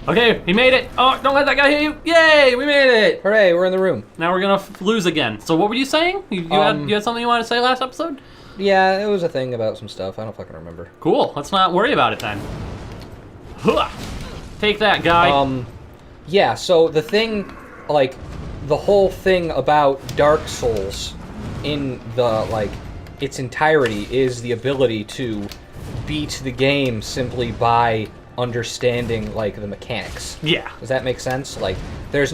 Okay, he made it. Oh, don't let that guy hit you. Yay, we made it. Hooray, we're in the room. Now we're gonna lose again. So what were you saying? You had something you wanted to say last episode? Yeah, it was a thing about some stuff. I don't fucking remember. Cool. Let's not worry about it then. Take that, guy. Yeah, so the thing, like, the whole thing about Dark Souls in the, like, its entirety is the ability to beat the game simply by understanding, like, the mechanics. Yeah. Does that make sense? Like,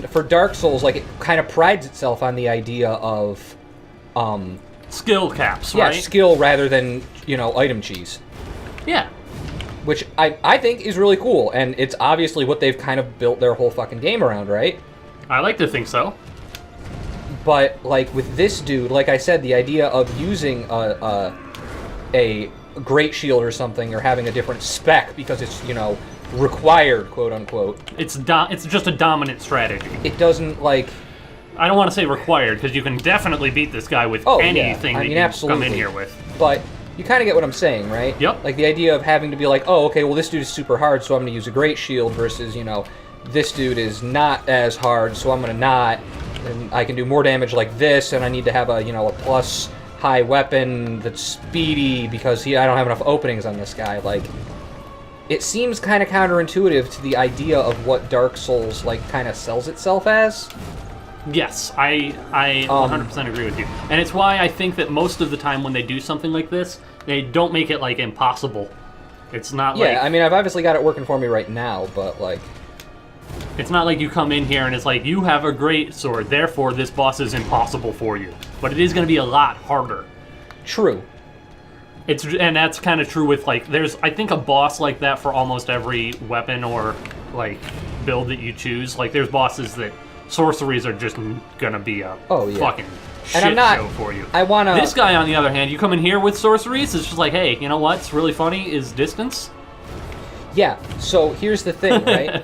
for Dark Souls, like, it kind of prides itself on the idea of, skill caps, right? Yeah, skill rather than, item cheese. Yeah. Which I think is really cool, and it's obviously what they've kind of built their whole fucking game around, right? I like to think so. But, like, with this dude, like I said, the idea of using a great shield or something, or having a different spec because it's, required, quote-unquote. It's just a dominant strategy. It doesn't, like... I don't want to say required, because you can definitely beat this guy with anything that you absolutely. come in here with. But... you kind of get what I'm saying, right? Yep. Like, the idea of having to be like, oh, okay, well, this dude is super hard, so I'm going to use a great shield, versus, this dude is not as hard, so I'm going to not, and I can do more damage like this, and I need to have a, a plus high weapon that's speedy, because I don't have enough openings on this guy. Like, it seems kind of counterintuitive to the idea of what Dark Souls, like, kind of sells itself as. Yes, I 100% agree with you. And it's why I think that most of the time when they do something like this, they don't make it, like, impossible. It's not like... Yeah, I mean, I've obviously got it working for me right now, but, like... it's not like you come in here and it's like, you have a great sword, therefore this boss is impossible for you. But it is going to be a lot harder. True. And that's kind of true with, like, there's, I think, a boss like that for almost every weapon or, like, build that you choose. Like, there's bosses that... sorceries are just gonna be a fucking shit show for you. This guy, on the other hand, you come in here with sorceries, it's just like, hey, you know what's really funny is distance. Yeah, so here's the thing, right?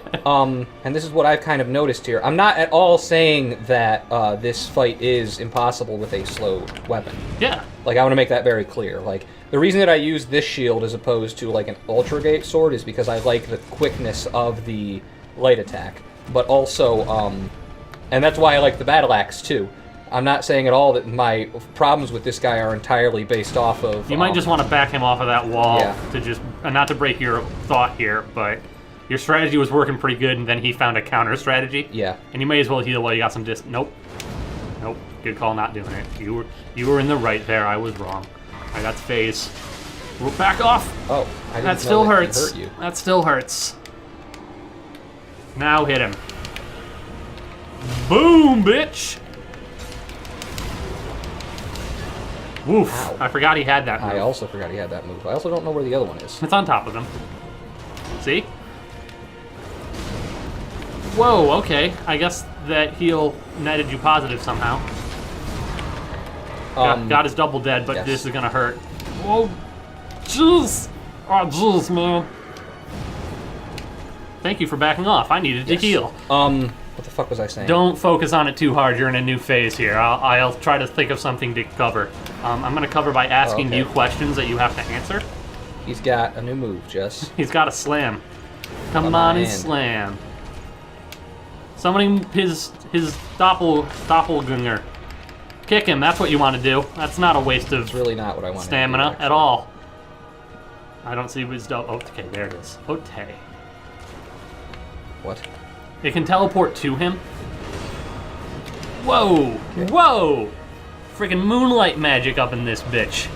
And this is what I've kind of noticed here. I'm not at all saying that this fight is impossible with a slow weapon. Yeah. Like, I want to make that very clear. Like, the reason that I use this shield as opposed to, like, an Ultra Gate sword is because I like the quickness of the light attack. But also, and that's why I like the battle axe, too. I'm not saying at all that my problems with this guy are entirely based off of... You might just want to back him off of that wall to just... not to break your thought here, but your strategy was working pretty good, and then he found a counter strategy. Yeah. And you may as well heal while you got some Nope. Nope. Good call not doing it. You were in the right there. I was wrong. I got phase. We'll back off! Oh, I didn't that know still that hurts. Hurt you. That still hurts. Now hit him. Boom, bitch! Woof. Ow. I forgot he had that move. I also forgot he had that move. I also don't know where the other one is. It's on top of him. See? Whoa, okay. I guess that heal netted you positive somehow. Got his double dead, but this is gonna hurt. Whoa! Jeez! Oh, jeez, man. Thank you for backing off. I needed to heal. What the fuck was I saying? Don't focus on it too hard. You're in a new phase here. I'll try to think of something to cover. I'm going to cover by asking you questions that you have to answer. He's got a new move, Jess. He's got a slam. Come on and slam. Summoning his doppelganger. Kick him. That's what you want to do. That's not a waste of really not what I want stamina at all. I don't see his okay, there it is. Okay. What? It can teleport to him. Whoa! Okay. Whoa! Freaking moonlight magic up in this bitch.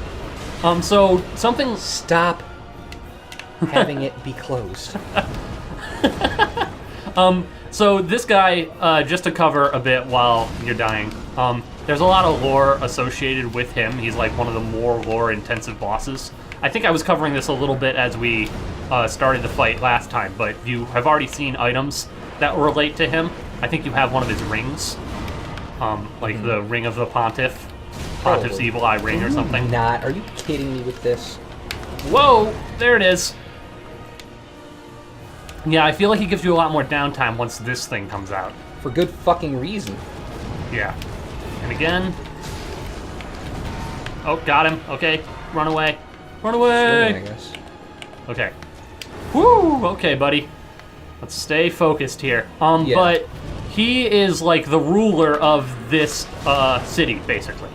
So something... Stop having it be closed. So this guy, just to cover a bit while you're dying, there's a lot of lore associated with him. He's like one of the more lore-intensive bosses. I think I was covering this a little bit as we started the fight last time, but you have already seen items that relate to him. I think you have one of his rings, like the Ring of the Pontiff, Pontiff's Evil Eye Ring or something. Are you kidding me with this? Whoa, there it is. Yeah, I feel like he gives you a lot more downtime once this thing comes out. For good fucking reason. Yeah. And again. Oh, got him. Okay, run away. Run away! Swing, I guess. Okay. Woo! Okay, buddy. Let's stay focused here. Yeah. But he is like the ruler of this city, basically.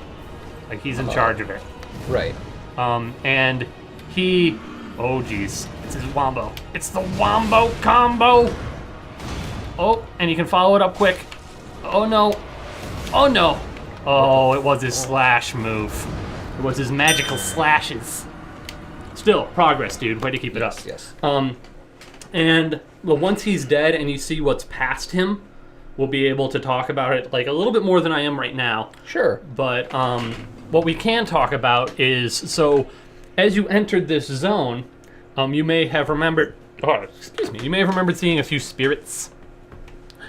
Like he's in charge of it. Right. And he, oh geez, it's his wombo. It's the wombo combo. Oh, and you can follow it up quick. Oh no. Oh no. Oh, it was his slash move. It was his magical slashes. Still, progress, dude. Way to keep it up. Yes. And well, once he's dead and you see what's past him, we'll be able to talk about it like a little bit more than I am right now. Sure. But what we can talk about is, so as you entered this zone, you may have remembered, you may have remembered seeing a few spirits.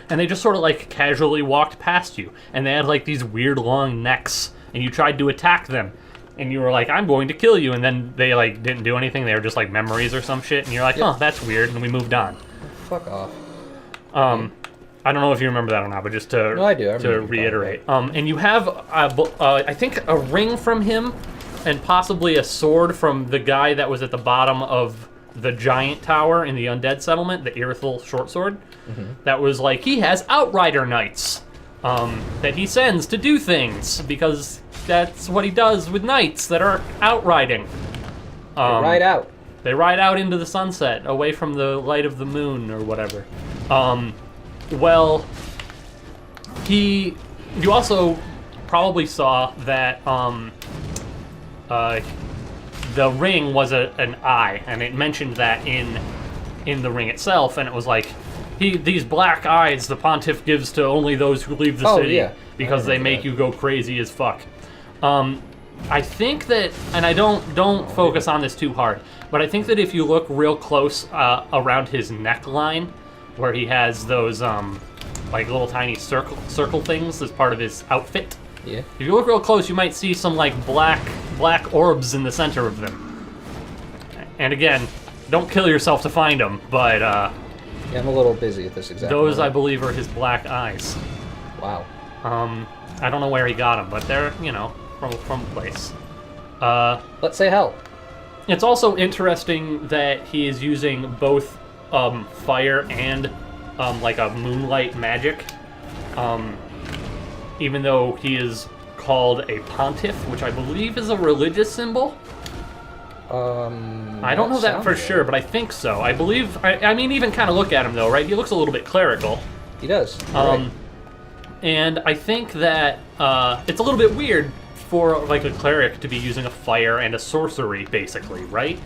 And they just sort of like casually walked past you. And they had like these weird long necks. And you tried to attack them. And you were like, I'm going to kill you. And then they like didn't do anything. They were just like memories or some shit. And you're like, oh, that's weird. And we moved on. Fuck off. I don't know if you remember that or not, but just to, No, I do. to reiterate. And you have, I think, a ring from him and possibly a sword from the guy that was at the bottom of the giant tower in the undead settlement, the Irithel short sword. That was like, he has outrider knights that he sends to do things because that's what he does with knights that are outriding. Ride out. They ride out into the sunset, away from the light of the moon or whatever. Well, you also probably saw that the ring was an eye, and it mentioned that in the ring itself, and it was like, these black eyes the Pontiff gives to only those who leave the city because they make you go crazy as fuck. I think that, and I don't focus on this too hard, but I think that if you look real close around his neckline, where he has those like little tiny circle things as part of his outfit. Yeah. If you look real close, you might see some like black orbs in the center of them. And again, don't kill yourself to find them, but yeah, I'm a little busy at this exact those moment. I believe are his black eyes. Wow. I don't know where he got them, but they're, you know, from a place. Let's say hell. It's also interesting that he is using both fire and like a moonlight magic, even though he is called a Pontiff, which I believe is a religious symbol. I don't know that for sure, but I think so. I believe, I mean, even kind of look at him though, right? He looks a little bit clerical. He does. Right. And I think that it's a little bit weird for like a cleric to be using a fire and a sorcery, basically, right?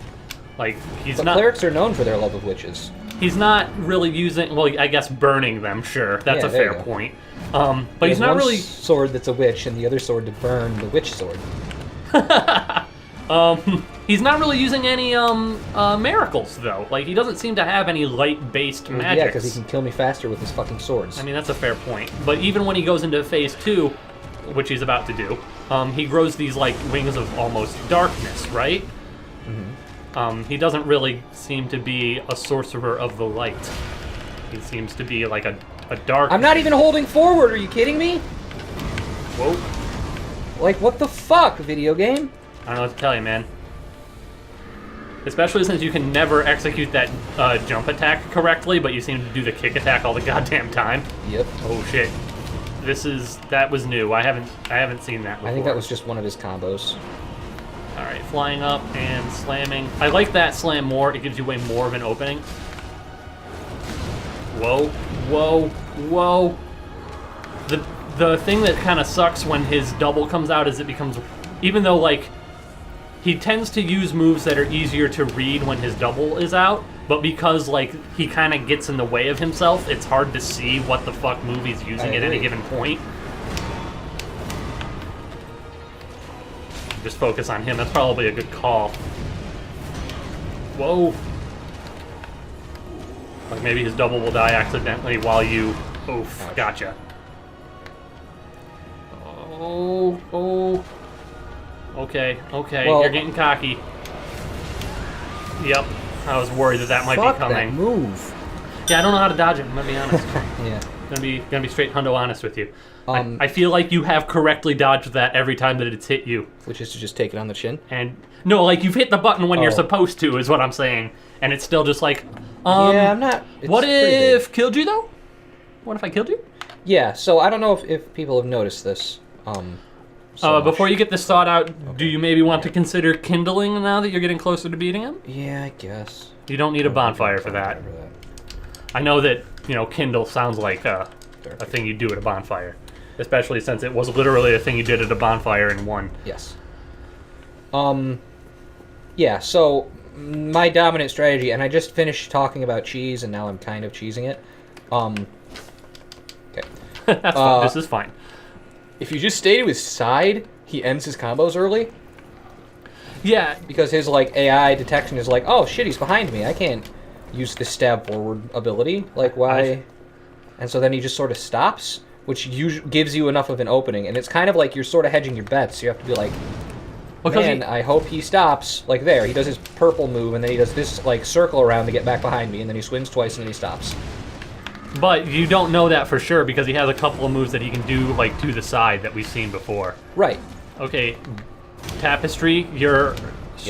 Like But clerics are known for their love of witches. He's not really using, well, I guess burning them, sure. That's a fair point. But he's not one really... sword that's a witch and the other sword to burn the witch sword. He's not really using any miracles, though. Like, he doesn't seem to have any light-based magic. Yeah, because he can kill me faster with his fucking swords. I mean, that's a fair point. But even when he goes into phase 2, which he's about to do, he grows these, like, wings of almost darkness, right? He doesn't really seem to be a sorcerer of the light. He seems to be like a dark... I'm not even holding forward, are you kidding me? Whoa. Like, what the fuck, video game? I don't know what to tell you, man. Especially since you can never execute that jump attack correctly, but you seem to do the kick attack all the goddamn time. Yep. Oh shit. That was new. I haven't seen that before. I think that was just one of his combos. Alright, flying up and slamming. I like that slam more. It gives you way more of an opening. Whoa, whoa, whoa. The thing that kind of sucks when his double comes out is it becomes... Even though, like, he tends to use moves that are easier to read when his double is out, but because, like, he kind of gets in the way of himself, it's hard to see what the fuck move he's using at any given point. Just focus on him. That's probably a good call. Whoa. Like maybe his double will die accidentally while you... Oof, Ouch. Gotcha. Oh. Okay, Well, you're getting cocky. Yep, I was worried that might be coming. That move. Yeah, I don't know how to dodge it, I'm gonna be honest. Yeah. Gonna be straight hundo honest with you. Um, I feel like you have correctly dodged that every time that it's hit you. Which is to just take it on the chin. And no, like you've hit the button when you're Oh. supposed to, is what I'm saying. And it's still just like, Yeah, I'm not. It's what pretty if big. killed you though? What if I killed you? Yeah, so I don't know if people have noticed this. So Before much. you get this thought out, do you maybe want to consider kindling now that you're getting closer to beating him? Yeah, I guess. You don't need a bonfire for that. I know that, kindle sounds like a thing you do at a bonfire. Especially since it was literally a thing you did at a bonfire in one. Yes. Yeah, so my dominant strategy, and I just finished talking about cheese, and now I'm kind of cheesing it. Okay. That's fine. This is fine. If you just stay to his side, he ends his combos early. Yeah. Because his, AI detection is like, oh, shit, he's behind me. I can't use the stab forward ability. Like, why? And so then he just sort of stops, which gives you enough of an opening. And it's kind of like you're sort of hedging your bets. So you have to be like, man, I hope he stops. Like there, he does his purple move, and then he does this, circle around to get back behind me, and then he swings twice, and then he stops. But you don't know that for sure because he has a couple of moves that he can do, to the side that we've seen before. Right. Okay, Tapestry, you're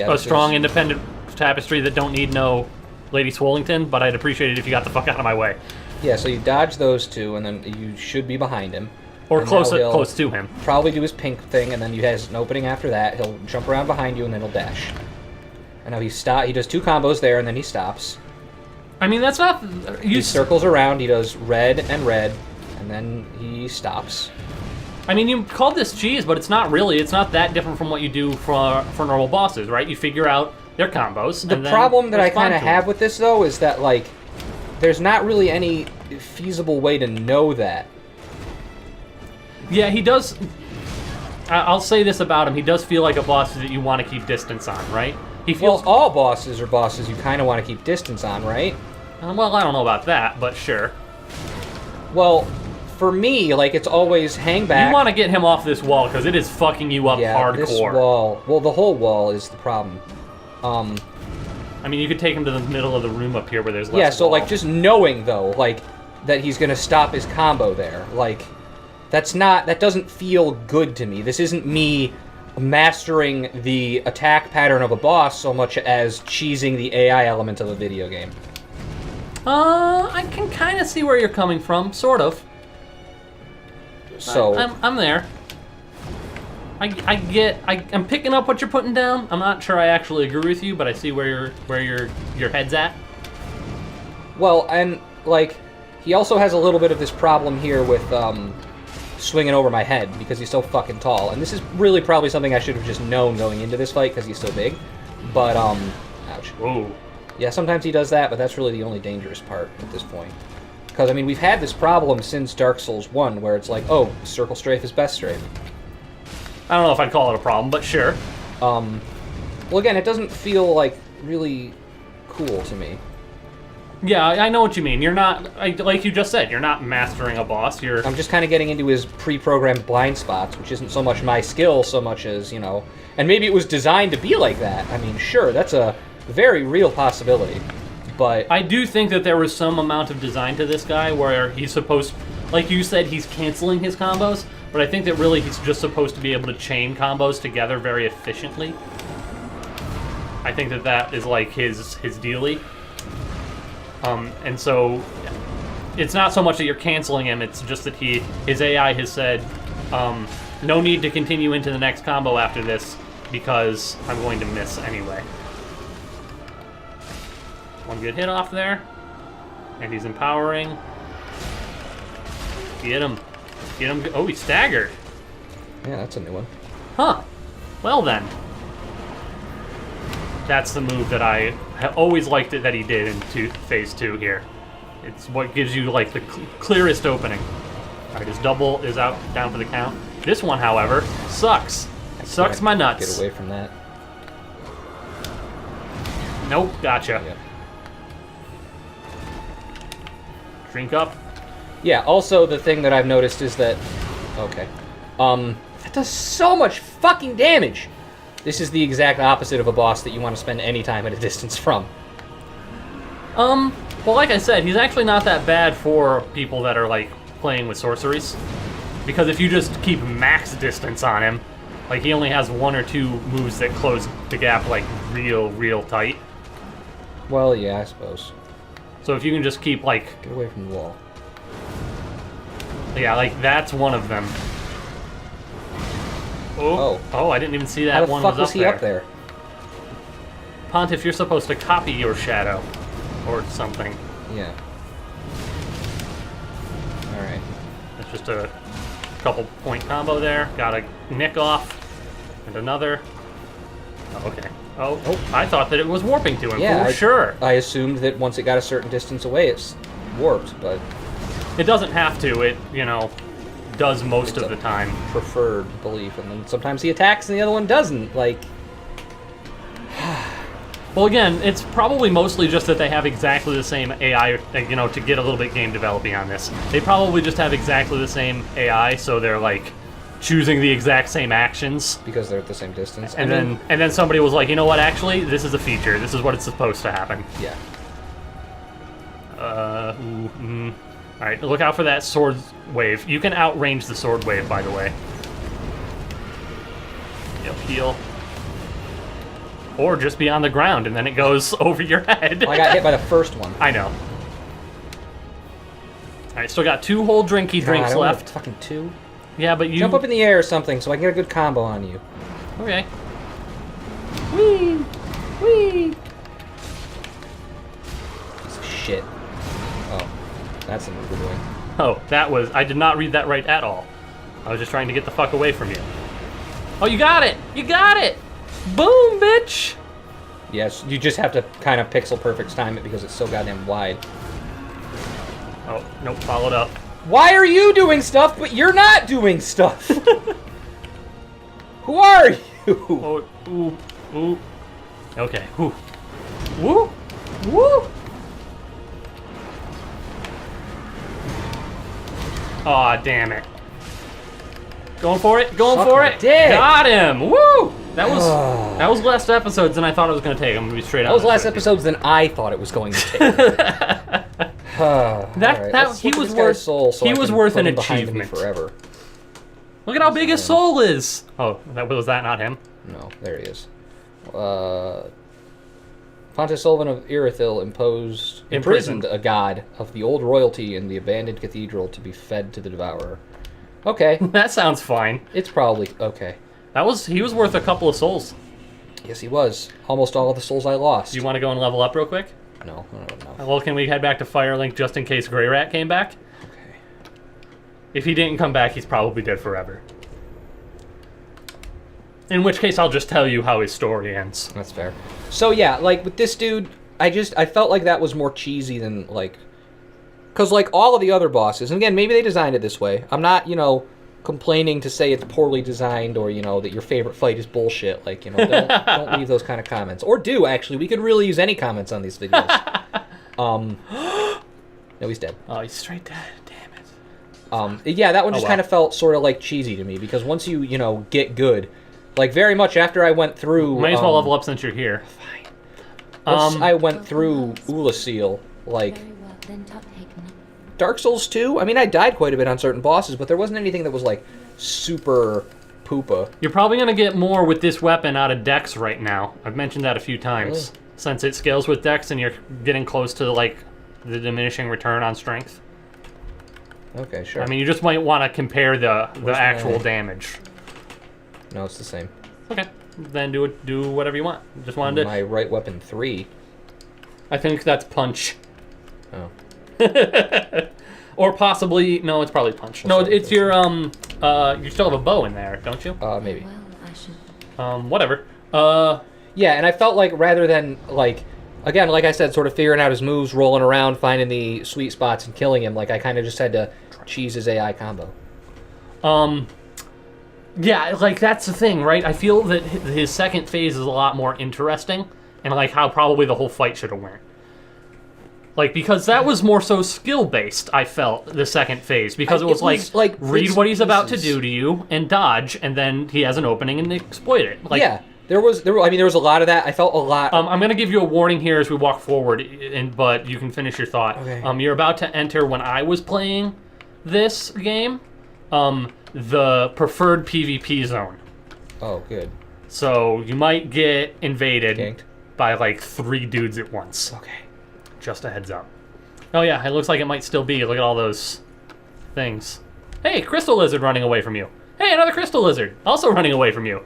a strong, independent Tapestry that don't need no Lady Swollington, but I'd appreciate it if you got the fuck out of my way. Yeah, so you dodge those two, and then you should be behind him. Or And close now he'll to him. Probably do his pink thing, and then he has an opening after that. He'll jump around behind you, and then he'll dash. And now he does two combos there, and then he stops. I mean, that's not... He circles around, he does red, and then he stops. I mean, you called this cheese, but it's not really. It's not that different from what you do for normal bosses, right? You figure out their combos. The problem that I kind of have with this, though, is that, there's not really any feasible way to know that. Yeah, he does... I'll say this about him. He does feel like a boss that you want to keep distance on, right? He feels... Well, all bosses are bosses you kind of want to keep distance on, right? Well, I don't know about that, but sure. Well, for me, it's always hang back. You want to get him off this wall, because it is fucking you up hardcore. This wall... Well, the whole wall is the problem. I mean, you could take him to the middle of the room up here where there's less Yeah, so, wall. just knowing, though, that he's going to stop his combo there, that doesn't feel good to me. This isn't me mastering the attack pattern of a boss so much as cheesing the AI element of a video game. I can kind of see where you're coming from, sort of. So I'm there. I'm picking up what you're putting down. I'm not sure I actually agree with you, but I see where your head's at. Well, and he also has a little bit of this problem here with swinging over my head because he's so fucking tall. And this is really probably something I should have just known going into this fight because he's so big. But ouch. Whoa. Yeah, sometimes he does that, but that's really the only dangerous part at this point. Because, I mean, we've had this problem since Dark Souls 1, where it's like, oh, circle strafe is best strafe. I don't know if I'd call it a problem, but sure. Well, again, it doesn't feel, really cool to me. Yeah, I know what you mean. You're not, like you just said, you're not mastering a boss. I'm just kind of getting into his pre-programmed blind spots, which isn't so much my skill so much as, and maybe it was designed to be like that. I mean, sure, that's a very real possibility, but... I do think that there was some amount of design to this guy where he's supposed, like you said, he's canceling his combos, but I think that really he's just supposed to be able to chain combos together very efficiently. I think that is like his dealie. And so it's not so much that you're canceling him, it's just that his AI has said, no need to continue into the next combo after this because I'm going to miss anyway. One good hit off there, and he's empowering. Get him. Get him. Oh, he staggered. Yeah, that's a new one. Huh. Well then. That's the move that I have always liked it that he did in phase 2 here. It's what gives you the clearest opening. Alright, his double is out, down for the count. This one, however, sucks. Sucks my nuts. Get away from that. Nope, gotcha. Yep. Drink up. Yeah, also the thing that I've noticed is that... Okay. That does so much fucking damage! This is the exact opposite of a boss that you want to spend any time at a distance from. Well, like I said, he's actually not that bad for people that are, playing with sorceries. Because if you just keep max distance on him, like he only has 1 or 2 moves that close the gap like real tight. Well, yeah, I suppose. So if you can just keep like... Get away from the wall. Yeah, like that's one of them. Oh, I didn't even see that How the one fuck was was he up there? Pontiff, you're supposed to copy your shadow. Or something. Yeah. Alright. It's just a couple point combo there. Got a nick off. And another. Oh, okay. Oh, I thought that it was warping to him. Yeah, sure. I assumed that once it got a certain distance away, it's warped, but... It doesn't have to. It, does most of the time. Preferred belief, and then sometimes he attacks and the other one doesn't. Like... Well, again, it's probably mostly just that they have exactly the same AI, to get a little bit game developing on this. They probably just have exactly the same AI, so they're, like, choosing the exact same actions. Because they're at the same distance. And then somebody was like, you know what, actually, this is a feature. This is what it's supposed to happen. Yeah. Alright, look out for that sword wave. You can outrange the sword wave, by the way. Yep, heal. Or just be on the ground, and then it goes over your head. Well, I got hit by the first one. I know. Alright, still got 2 whole drinky drinks I left. Fucking 2. Yeah, but you... Jump up in the air or something so I can get a good combo on you. Okay. Whee! Whee! Piece of shit. Oh. That's a move we're doing. Oh, that was... I did not read that right at all. I was just trying to get the fuck away from you. Oh, you got it! You got it! Boom, bitch! Yes, you just have to kind of pixel perfect time it because it's so goddamn wide. Oh, nope, followed up. Why are you doing stuff, but you're not doing stuff? Who are you? Oh, ooh. Okay, whoo. Woo! Woo! Aw, damn it. Going for it, going Suck for my it. dick. Got him! Woo! That was less episodes than I thought it was going to take. I'm going to be straight out. That was less episodes than I thought it was going to take. He was worth an achievement forever. Look at how big his soul is. Oh, was that not him? No, there he is. Pontiff Sullivan of Irithil imprisoned a god of the old royalty in the abandoned cathedral to be fed to the devourer. Okay. That sounds fine. It's probably okay. He was worth a couple of souls. Yes, he was. Almost all of the souls I lost. Do you want to go and level up real quick? No, I don't know. Well, can we head back to Firelink just in case Grey Rat came back? Okay. If he didn't come back, he's probably dead forever. In which case, I'll just tell you how his story ends. That's fair. So yeah, like with this dude, I felt like that was more cheesy than like, because like all of the other bosses, and again, maybe they designed it this way. I'm not, complaining to say it's poorly designed or that your favorite fight is bullshit. Like, don't leave those kind of comments. Or do actually. We could really use any comments on these videos. No, he's dead. Oh, he's straight dead. Damn it. Yeah, that one just kind of felt sort of like cheesy to me because once you get good, like very much after I went through. Might as well level up since you're here. Fine. Once I went through Ulasil, like. Dark Souls 2, I mean, I died quite a bit on certain bosses, but there wasn't anything that was, like, super poopa. You're probably going to get more with this weapon out of Dex right now. I've mentioned that a few times. Really? Since it scales with Dex and you're getting close to, like, the diminishing return on strength. Okay, sure. I mean, you just might want to compare the actual damage. No, it's the same. Okay. Then do whatever you want. Just wanted to... My right weapon 3. I think that's punch. Oh. Or possibly no, it's probably punch. No, it's your you still have a bow in there, don't you? Maybe. Whatever. Yeah, and I felt like rather than like again, like I said, sort of figuring out his moves, rolling around, finding the sweet spots and killing him, like I kind of just had to cheese his AI combo. Yeah, like that's the thing, right? I feel that his second phase is a lot more interesting and like how probably the whole fight should have went. Like, because that was more so skill-based, I felt, the second phase. Because it was like read what he's about to do to you, and dodge, and then he has an opening and exploit it. Like, yeah, there was a lot of that. I felt a lot... I'm going to give you a warning here as we walk forward, but you can finish your thought. Okay. You're about to enter when I was playing, this game the preferred PvP zone. Oh, good. So you might get invaded Ganked. by like 3 dudes at once. Okay. Just a heads up. Oh yeah, it looks like it might still be. Look at all those things. Hey, crystal lizard running away from you. Hey, another crystal lizard also running away from you.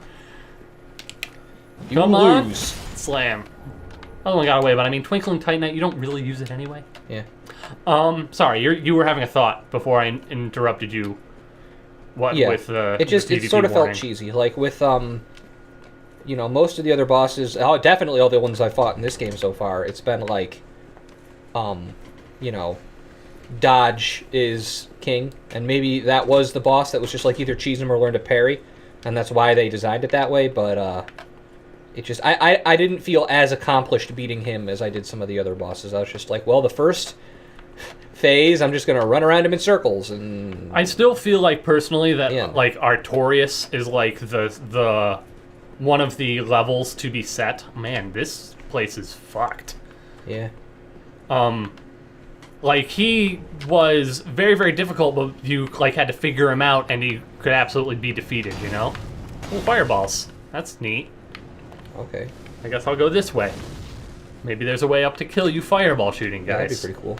You Come lose. on. Slam. Other one got away, but I mean, Twinkling Titanite, you don't really use it anyway. Yeah. Sorry, you were having a thought before I interrupted you. What Yeah. with the It just the it PvP sort of warning. felt cheesy. Like with you know, most of the other bosses, definitely all the ones I fought in this game so far, it's been like, you know, dodge is king, and maybe that was the boss that was just like either cheese him or learn to parry, and that's why they designed it that way. But it just I didn't feel as accomplished beating him as I did some of the other bosses. I was just like, well, the first phase, I'm just gonna run around him in circles, and I still feel like personally that Yeah. like Artorias is like the one of the levels to be set. Man, this place is fucked. yeah. Like he was very, very difficult, but you like had to figure him out, and he could absolutely be defeated. You know? Oh, fireballs. That's neat. Okay. I guess I'll go this way. Maybe there's a way up to kill you fireball shooting Yeah, that'd guys. be pretty cool.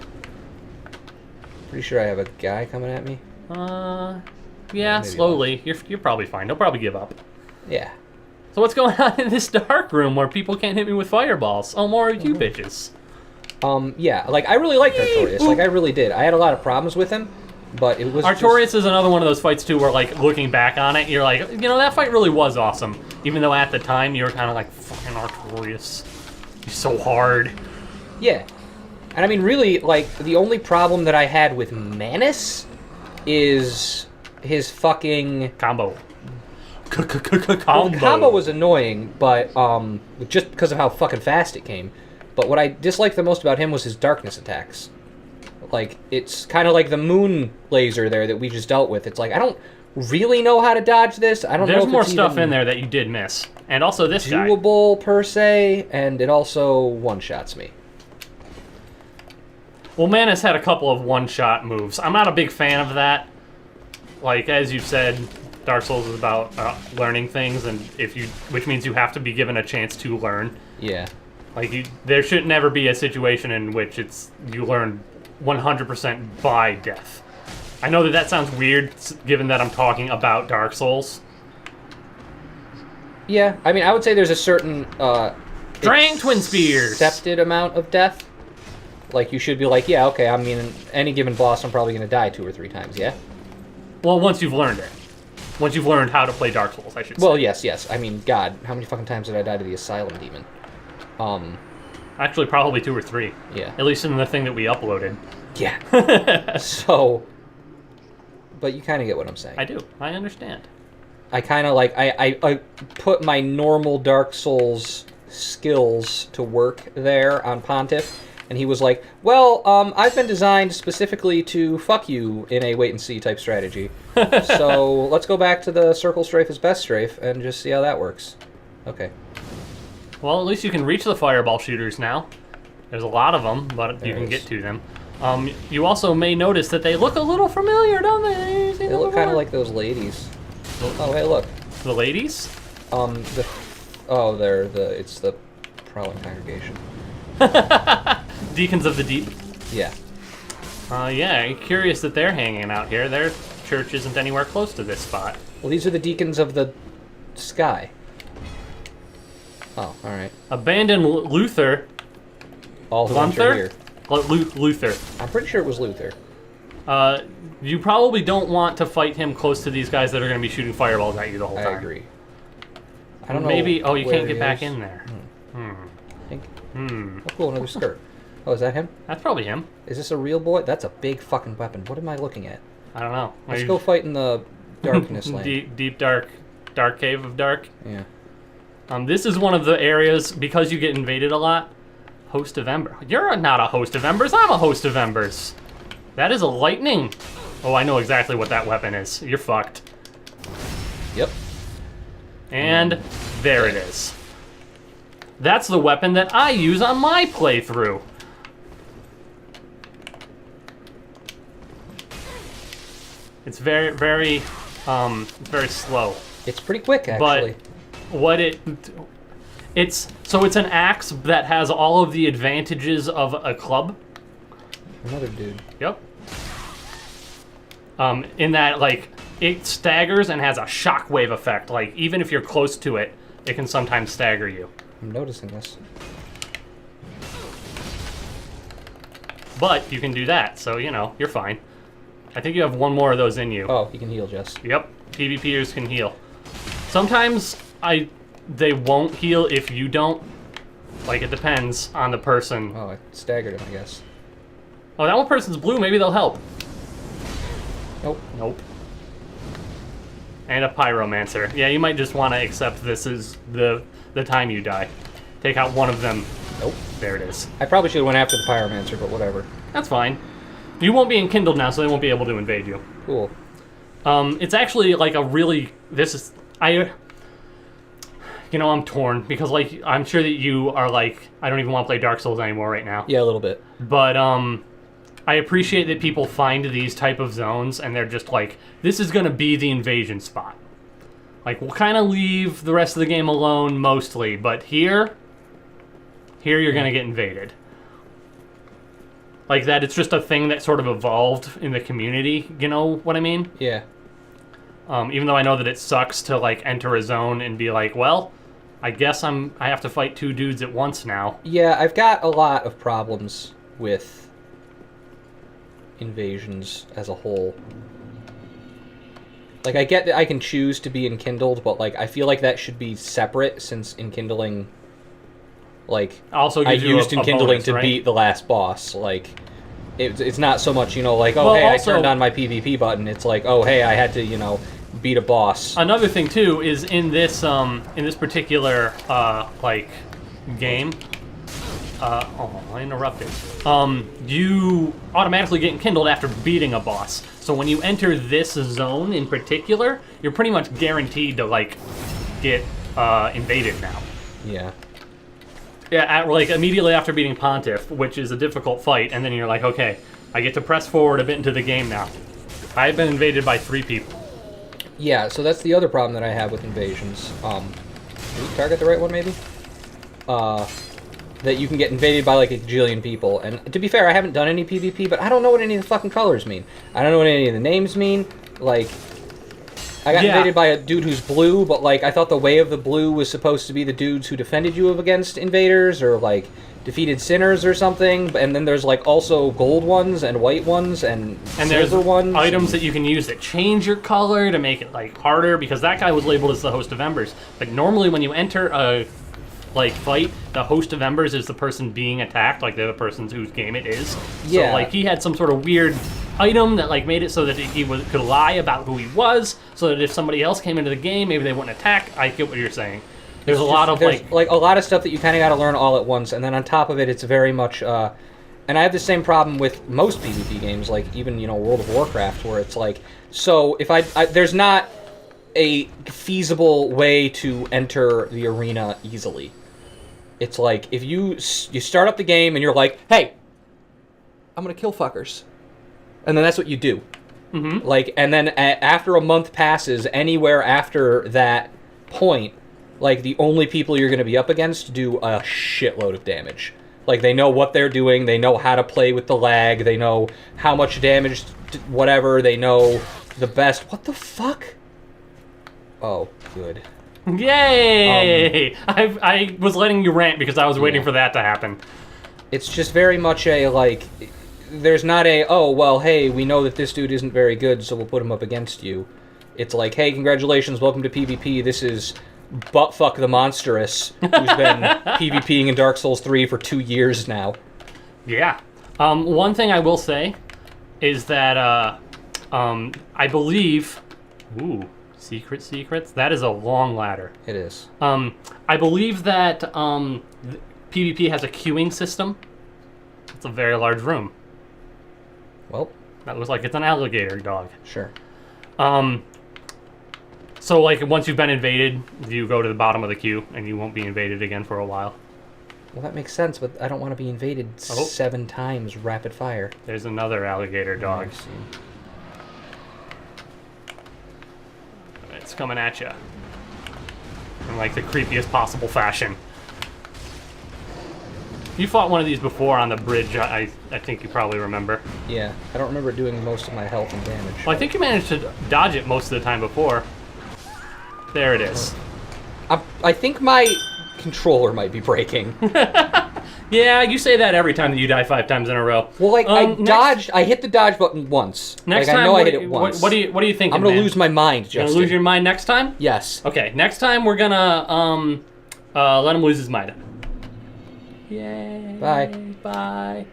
Pretty sure I have a guy coming at me. Yeah, Maybe slowly. You're probably fine. He'll probably give up. Yeah. So what's going on in this dark room where people can't hit me with fireballs? Oh, more of you bitches. Yeah, like, I really liked Artorias. Like, I really did. I had a lot of problems with him, but it was Artorias is another one of those fights, too, where, like, looking back on it, you're like, you know, that fight really was awesome. Even though at the time, you were kind of like, fucking Artorias. He's so hard. Yeah. And I mean, really, like, the only problem that I had with Manus is his fucking... Combo. Well, Combo. the combo was annoying, but, just because of how fucking fast it came. But what I disliked the most about him was his darkness attacks. Like, it's kind of like the moon laser there that we just dealt with. It's like, I don't really know how to dodge this. I don't know There's if more it's stuff even in there that you did miss. And also this guy. doable, per se, and it also one-shots me. Well, Manus had a couple of one-shot moves. I'm not a big fan of that. Like, as you said, Dark Souls is about learning things, and which means you have to be given a chance to learn. Yeah. Like, there should never be a situation in which you learn 100% by death. I know that sounds weird, given that I'm talking about Dark Souls. Yeah, I mean, I would say there's a certain Drang Twin Spears! accepted amount of death. Like, you should be like, yeah, okay, I mean, any given boss, I'm probably going to die 2 or 3 times, yeah? Well, once you've learned it. Once you've learned how to play Dark Souls, I should say. Well, yes. I mean, God, how many fucking times did I die to the Asylum Demon? Actually, probably 2 or 3. Yeah. At least in the thing that we uploaded. Yeah. So, but you kind of get what I'm saying. I do. I understand. I kind of like, I put my normal Dark Souls skills to work there on Pontiff, and he was like, well, I've been designed specifically to fuck you in a wait-and-see type strategy. So let's go back to the circle strafe is best strafe and just see how that works. Okay. Well, at least you can reach the fireball shooters now. There's a lot of them, but you There can is. get to them. You also may notice that they look a little familiar, don't they? They look kind of like those ladies. Oh, hey, look. The ladies? It's the Prowling Congregation. Deacons of the Deep. Yeah. Yeah, I'm curious that they're hanging out here. Their church isn't anywhere close to this spot. Well, these are the Deacons of the Sky. Oh, alright. Abandoned Luther. All who enter here. Luther. I'm pretty sure it was Luther. You probably don't want to fight him close to these guys that are going to be shooting fireballs at you the whole time. I agree. I don't know. Maybe. Oh, you where can't get he back is. in there. I think. Oh, cool, another skirt. Oh, is that him? That's probably him. Is this a real boy? That's a big fucking weapon. What am I looking at? I don't know. Let's go fight in the darkness land. Deep dark cave of dark. Yeah. This is one of the areas, because you get invaded a lot. Host of Ember. You're not a host of Embers. I'm a host of Embers. That is a lightning. Oh, I know exactly what that weapon is. You're fucked. Yep. And there it is. That's the weapon that I use on my playthrough. It's very, very slow. It's pretty quick, actually. But what it's an axe that has all of the advantages of a club. Another dude. Yep. In that, like, it staggers and has a shockwave effect. Like, even if you're close to it, it can sometimes stagger you. I'm noticing this. But you can do that, so, you know, you're fine. I think you have one more of those in you. Oh, you can heal, Jess. Yep. PvPers can heal. Sometimes they won't heal if you don't. Like, it depends on the person. Oh, I staggered him, I guess. Oh, that one person's blue. Maybe they'll help. Nope. Nope. And a pyromancer. Yeah, you might just want to accept this is the time you die. Take out one of them. Nope. There it is. I probably should have went after the pyromancer, but whatever. That's fine. You won't be enkindled now, so they won't be able to invade you. Cool. It's actually like a really... You know, I'm torn because, like, I'm sure that you are like, I don't even want to play Dark Souls anymore right now. Yeah, a little bit. But I appreciate that people find these type of zones and they're just like, this is going to be the invasion spot. Like, we'll kind of leave the rest of the game alone mostly, but here you're going to get invaded. Like that, it's just a thing that sort of evolved in the community, you know what I mean? Yeah. Even though I know that it sucks to, like, enter a zone and be like, well, I guess I have to fight two dudes at once now. Yeah, I've got a lot of problems with invasions as a whole. Like, I get that I can choose to be enkindled, but, like, I feel like that should be separate since enkindling, like, Also I gives you used a enkindling bonus, to right? beat the last boss. Like, it's not so much, you know, like, oh, Well, hey, also- I turned on my PvP button. It's like, oh, hey, I had to, you know, beat a boss. Another thing too is in this particular like game. Oh, I interrupted. You automatically get enkindled after beating a boss. So when you enter this zone in particular, you're pretty much guaranteed to like get invaded now. Yeah. Yeah, like immediately after beating Pontiff, which is a difficult fight, and then you're like, okay, I get to press forward a bit into the game now. I've been invaded by 3 people. Yeah, so that's the other problem that I have with invasions. Did we target the right one, maybe? That you can get invaded by like a gajillion people. And to be fair, I haven't done any PvP, but I don't know what any of the fucking colors mean. I don't know what any of the names mean. Like, I got invaded by a dude who's blue, but like, I thought the way of the blue was supposed to be the dudes who defended you against invaders, or like, defeated sinners or something. And then there's like also gold ones and white ones and there's silver ones. Items that you can use that change your color to make it like harder, because that guy was labeled as the host of embers. But normally when you enter a like fight, the host of embers is the person being attacked, like they're the person whose game it is. Yeah. So like he had some sort of weird item that like made it so that he could lie about who he was, so that if somebody else came into the game, maybe they wouldn't attack. I get what you're saying. There's a lot of like a lot of stuff that you kind of got to learn all at once, and then on top of it, it's very much. And I have the same problem with most PvP games, like even World of Warcraft, where it's like, so if there's not a feasible way to enter the arena easily. It's like if you start up the game and you're like, hey, I'm gonna kill fuckers, and then that's what you do. Mm-hmm. Like, and then after a month passes, anywhere after that point, like, the only people you're going to be up against do a shitload of damage. Like, they know what they're doing, they know how to play with the lag, they know how much damage, whatever, they know the best... What the fuck? Oh, good. Yay! I was letting you rant because I was waiting for that to happen. It's just very much a, like... There's not a, oh, well, hey, we know that this dude isn't very good, so we'll put him up against you. It's like, hey, congratulations, welcome to PvP, this is... Buttfuck the Monstrous, who's been PvPing in Dark Souls 3 for 2 years now. Yeah. One thing I will say is that I believe... Ooh, secrets? That is a long ladder. It is. I believe that PvP has a queuing system. It's a very large room. Well, that looks like it's an alligator dog. Sure. So, like, once you've been invaded, you go to the bottom of the queue, and you won't be invaded again for a while. Well, that makes sense, but I don't want to be invaded 7 times rapid fire. There's another alligator dog. coming at you. In like the creepiest possible fashion. You fought one of these before on the bridge, I think you probably remember. Yeah, I don't remember doing most of my health and damage. Well, I think you managed to dodge it most of the time before. There it is. I think my controller might be breaking. Yeah, you say that every time that you die 5 times in a row. Well, like, I dodged, I hit the dodge button once. Next like, time, I know I hit it once. What do you think? I'm gonna lose my mind, Justin. You're gonna lose your mind next time? Yes. Okay, next time we're gonna let him lose his mind. Yay. Bye. Bye.